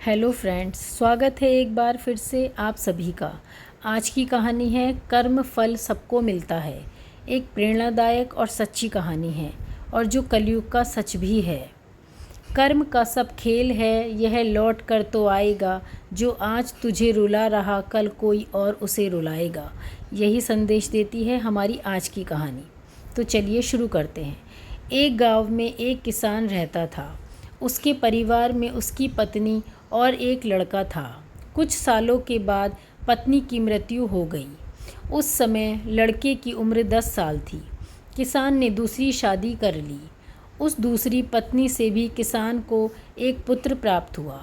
Hello friends, स्वागत है एक बार फिर से आप सभी का। आज की कहानी है कर्म फल सबको मिलता है। एक प्रेरणादायक और सच्ची कहानी है और जो कलयुग का सच भी है। कर्म का सब खेल है, यह लौट कर तो आएगा। जो आज तुझे रुला रहा कल कोई और उसे रुलाएगा। यही संदेश देती है हमारी आज की कहानी। तो चलिए शुरू करते हैं। एक गांव में एक किसान रहता था। उसके परिवार में उसकी पत्नी और एक लड़का था। कुछ सालों के बाद पत्नी की मृत्यु हो गई। उस समय लड़के की उम्र 10 साल थी। किसान ने दूसरी शादी कर ली। उस दूसरी पत्नी से भी किसान को एक पुत्र प्राप्त हुआ।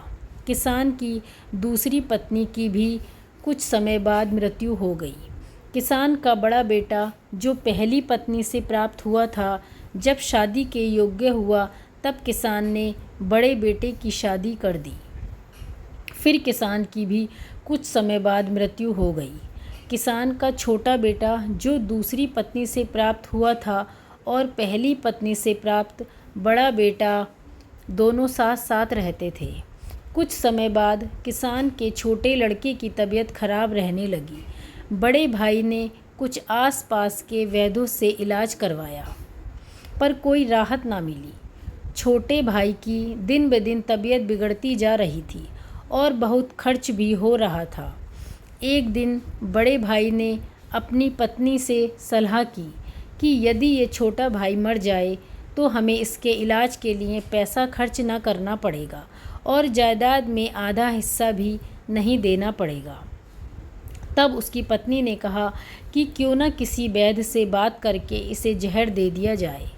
किसान की दूसरी पत्नी की भी कुछ समय बाद मृत्यु हो गई। किसान का बड़ा बेटा जो पहली पत्नी से प्राप्त हुआ था, जब शादी के योग्य हुआ तब किसान ने बड़े बेटे की शादी कर दी। फिर किसान की भी कुछ समय बाद मृत्यु हो गई। किसान का छोटा बेटा जो दूसरी पत्नी से प्राप्त हुआ था और पहली पत्नी से प्राप्त बड़ा बेटा दोनों साथ साथ रहते थे। कुछ समय बाद किसान के छोटे लड़के की तबीयत खराब रहने लगी। बड़े भाई ने कुछ आसपास के वैद्यों से इलाज करवाया, पर कोई राहत ना मिली। छोटे भाई की दिन ब दिन तबीयत बिगड़ती जा रही थी और बहुत खर्च भी हो रहा था। एक दिन बड़े भाई ने अपनी पत्नी से सलाह की कि यदि ये छोटा भाई मर जाए तो हमें इसके इलाज के लिए पैसा खर्च ना करना पड़ेगा और जायदाद में आधा हिस्सा भी नहीं देना पड़ेगा। तब उसकी पत्नी ने कहा कि क्यों ना किसी वैद्य से बात करके इसे जहर दे दिया जाए।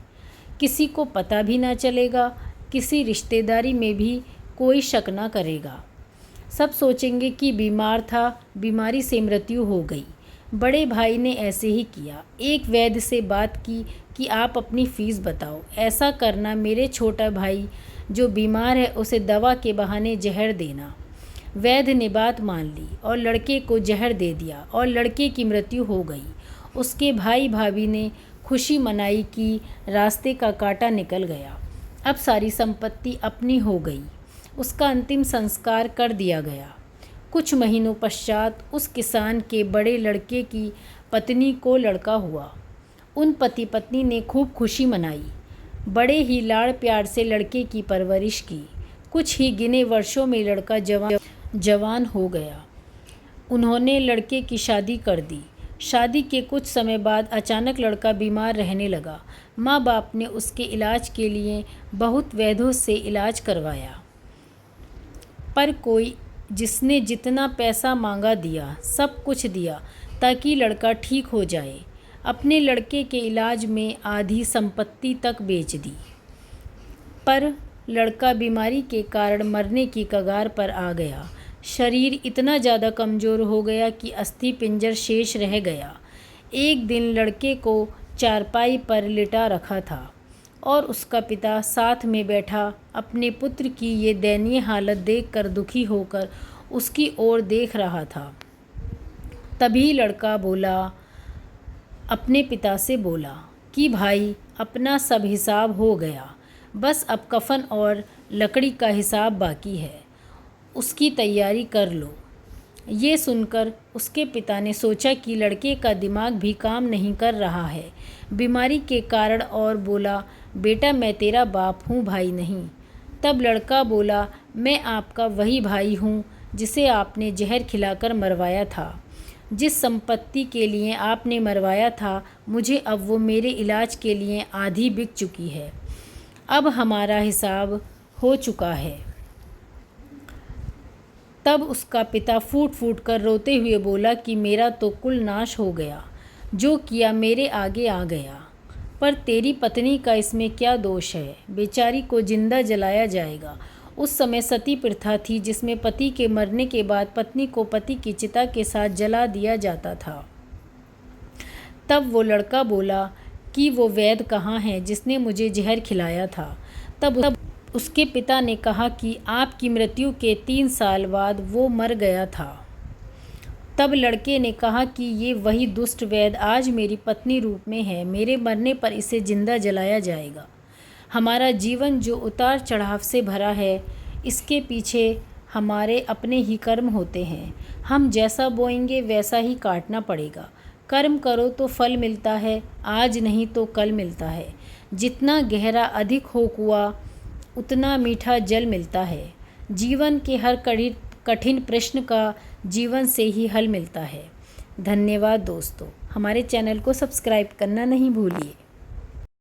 किसी को पता भी ना चलेगा, किसी रिश्तेदारी में भी कोई शक ना करेगा। सब सोचेंगे कि बीमार था, बीमारी से मृत्यु हो गई। बड़े भाई ने ऐसे ही किया। एक वैद्य से बात की कि आप अपनी फ़ीस बताओ। ऐसा करना, मेरे छोटा भाई जो बीमार है उसे दवा के बहाने जहर देना। वैद्य ने बात मान ली और लड़के को जहर दे दिया और लड़के की मृत्यु हो गई। उसके भाई भाभी ने खुशी मनाई कि रास्ते का कांटा निकल गया। अब सारी संपत्ति अपनी हो गई। उसका अंतिम संस्कार कर दिया गया। कुछ महीनों पश्चात उस किसान के बड़े लड़के की पत्नी को लड़का हुआ। उन पति पत्नी ने खूब खुशी मनाई। बड़े ही लाड़ प्यार से लड़के की परवरिश की। कुछ ही गिने वर्षों में लड़का जवान हो गया। उन्होंने लड़के की शादी कर दी। शादी के कुछ समय बाद अचानक लड़का बीमार रहने लगा। माँ बाप ने उसके इलाज के लिए बहुत वैद्यों से इलाज करवाया, पर कोई जिसने जितना पैसा मांगा दिया, सब कुछ दिया ताकि लड़का ठीक हो जाए। अपने लड़के के इलाज में आधी संपत्ति तक बेच दी, पर लड़का बीमारी के कारण मरने की कगार पर आ गया। शरीर इतना ज़्यादा कमज़ोर हो गया कि अस्थि पिंजर शेष रह गया। एक दिन लड़के को चारपाई पर लिटा रखा था और उसका पिता साथ में बैठा अपने पुत्र की ये दयनीय हालत देखकर दुखी होकर उसकी ओर देख रहा था। तभी लड़का अपने पिता से बोला कि भाई, अपना सब हिसाब हो गया, बस अब कफन और लकड़ी का हिसाब बाकी है, उसकी तैयारी कर लो। ये सुनकर उसके पिता ने सोचा कि लड़के का दिमाग भी काम नहीं कर रहा है बीमारी के कारण, और बोला, बेटा मैं तेरा बाप हूँ, भाई नहीं। तब लड़का बोला, मैं आपका वही भाई हूँ जिसे आपने जहर खिलाकर मरवाया था। जिस संपत्ति के लिए आपने मरवाया था, मुझे अब वो मेरे इलाज के लिए आधी बिक चुकी है। अब हमारा हिसाब हो चुका है। तब उसका पिता फूट फूट कर रोते हुए बोला कि मेरा तो कुल नाश हो गया, जो किया मेरे आगे आ गया, पर तेरी पत्नी का इसमें क्या दोष है? बेचारी को जिंदा जलाया जाएगा। उस समय सती प्रथा थी, जिसमें पति के मरने के बाद पत्नी को पति की चिता के साथ जला दिया जाता था। तब वो लड़का बोला कि वो वैद्य कहाँ है जिसने मुझे जहर खिलाया था। तब उसके पिता ने कहा कि आपकी मृत्यु के 3 साल बाद वो मर गया था। तब लड़के ने कहा कि ये वही दुष्ट वैद्य आज मेरी पत्नी रूप में है, मेरे मरने पर इसे जिंदा जलाया जाएगा। हमारा जीवन जो उतार चढ़ाव से भरा है, इसके पीछे हमारे अपने ही कर्म होते हैं। हम जैसा बोएंगे वैसा ही काटना पड़ेगा। कर्म करो तो फल मिलता है, आज नहीं तो कल मिलता है। जितना गहरा अधिक हो कुआं, उतना मीठा जल मिलता है। जीवन के हर कठिन प्रश्न का जीवन से ही हल मिलता है। धन्यवाद दोस्तों, हमारे चैनल को सब्सक्राइब करना नहीं भूलिए।